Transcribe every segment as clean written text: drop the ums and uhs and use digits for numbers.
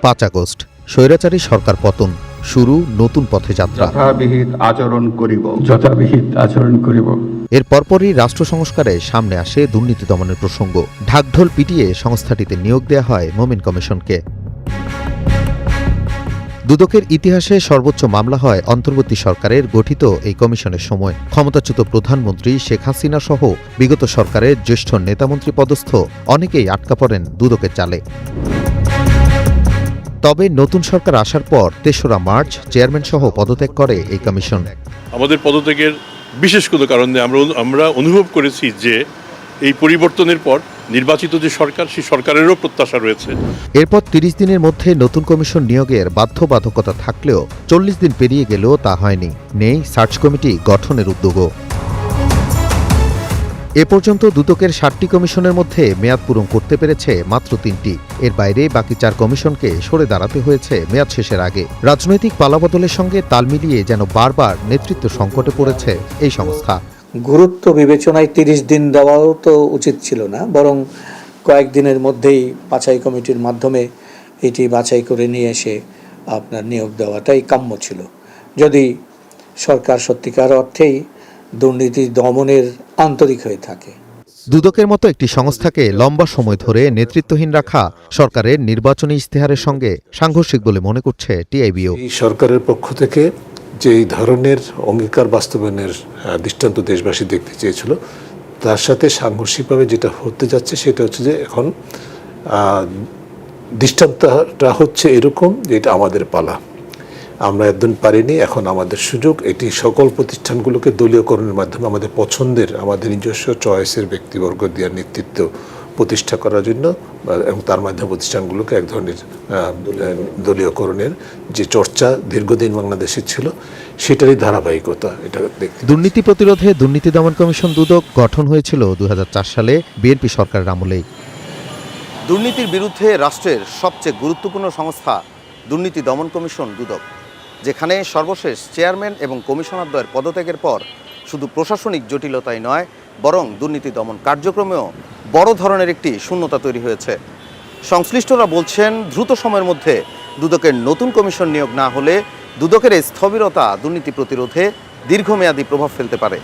5 August স্বৈরাচারী সরকার পতন, শুরু নতুন পথে যাত্রা। যথাবিহিত আচরণ করিব। এর পরপরই রাষ্ট্র সংস্কারে সামনে আসে দুর্নীতি দমনের প্রসঙ্গ। ঢাকঢোল পিটিয়ে সংস্থাটিতে নিয়োগ দেয়া হয় মোমিন কমিশনকে। দুদকের ইতিহাসে সর্বোচ্চ মামলা হয় অন্তর্বর্তী সরকারের গঠিত এই কমিশনের সময়। ক্ষমতাচ্যুত প্রধানমন্ত্রী শেখ হাসিনা সহ বিগত সরকারের জ্যেষ্ঠ নেতামন্ত্রী পদস্থ অনেকেই আটকা পড়েন দুদকের জালে। তবে নতুন সরকার আসার পর ৩রা মার্চ চেয়ারম্যান সহ পদত্যাগ করে এই কমিশন। আমাদের পদত্যাগের বিশেষ কোনো কারণ নেই। আমরা অনুভব করেছি যে এই পরিবর্তনের পর নির্বাচিত যে সরকার, সেই সরকারেরও প্রত্যাশা রয়েছে। এরপর ৩০ দিনের মধ্যে নতুন কমিশন নিয়োগের বাধ্যবাধকতা থাকলেও ৪০ দিন পেরিয়ে গেলেও তা হয়নি। নেই সার্চ কমিটি গঠনের উদ্যোগও। এ পর্যন্ত দুদকের ৭টি কমিশনের মধ্যে মেয়াদ পূরণ করতে পেরেছে মাত্র ৩টি। এর বাইরে বাকি ৪ কমিশনকে সরে দাঁড়াতে হয়েছে মেয়াদ শেষের আগে। রাজনৈতিক পালাবদলের সঙ্গে তাল মিলিয়ে যেন বারবার নেতৃত্ব সংকটে পড়েছে এই সংস্থা। গুরুত্ব বিবেচনায় ৩০ দিন দেওয়াও তো উচিত ছিল না, বরং কয়েকদিনের মধ্যেই বাছাই কমিটির মাধ্যমে এটি বাছাই করে নিয়ে এসে আপনার নিয়োগ দেওয়াটাই কাম্য ছিল, যদি সরকার সত্যিকার অর্থেই দুর্নীতি দমনের আন্তরিক হয়ে থাকে। দুদকের মতো একটি সংস্থাকে লম্বা সময় ধরে নেতৃত্বহীন রাখা সরকারের নির্বাচনী ইশতেহারের সঙ্গে সাংঘর্ষিক বলে মনে করছে টিআইবিও। এই সরকারের পক্ষ থেকে যে এই ধরনের অঙ্গীকার বাস্তবায়নের দৃষ্টান্ত দেশবাসী দেখতে চেয়েছিল, তার সাথে সাংঘর্ষিকভাবে যেটা হতে যাচ্ছে সেটা হচ্ছে যে এখন দৃষ্টান্তটা হচ্ছে এরকম যে এটা আমাদের পালা, আমরা একদিন পারিনি, এখন আমাদের সুযোগ। এটি সকল প্রতিষ্ঠানগুলোকে দলীয়করণের মাধ্যমে আমাদের পছন্দের, আমাদের নিজস্ব চয়েসের ব্যক্তিবর্গ দিয়ে নেতৃত্ব প্রতিষ্ঠা করার জন্য এবং তার মাধ্যমে প্রতিষ্ঠানগুলোকে এক ধরনের দলীয়করণের যে চর্চা দীর্ঘদিন বাংলাদেশে ছিল, সেটারই ধারাবাহিকতা এটা দেখতে। দুর্নীতি প্রতিরোধে দুর্নীতি দমন কমিশন দুদক গঠন হয়েছিল ২০০৪ সালে বিএনপি সরকারের আমলেই। দুর্নীতির বিরুদ্ধে রাষ্ট্রের সবচেয়ে গুরুত্বপূর্ণ সংস্থা দুর্নীতি দমন কমিশন দুদক, যেখানে সর্বশেষ চেয়ারম্যান এবং কমিশনারদ্বয়ের পদত্যাগের পর শুধু প্রশাসনিক জটিলতাই নয়, বরং দুর্নীতি দমন কার্যক্রমেও বড় ধরনের একটি শূন্যতা তৈরি হয়েছে। সংশ্লিষ্টরা বলছেন, দ্রুত সময়ের মধ্যে দুদকের নতুন কমিশন নিয়োগ না হলে দুদকের এই স্থবিরতা দুর্নীতি প্রতিরোধে দীর্ঘমেয়াদী প্রভাব ফেলতে পারে।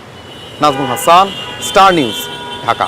Nazmul Hasan, star news, Dhaka.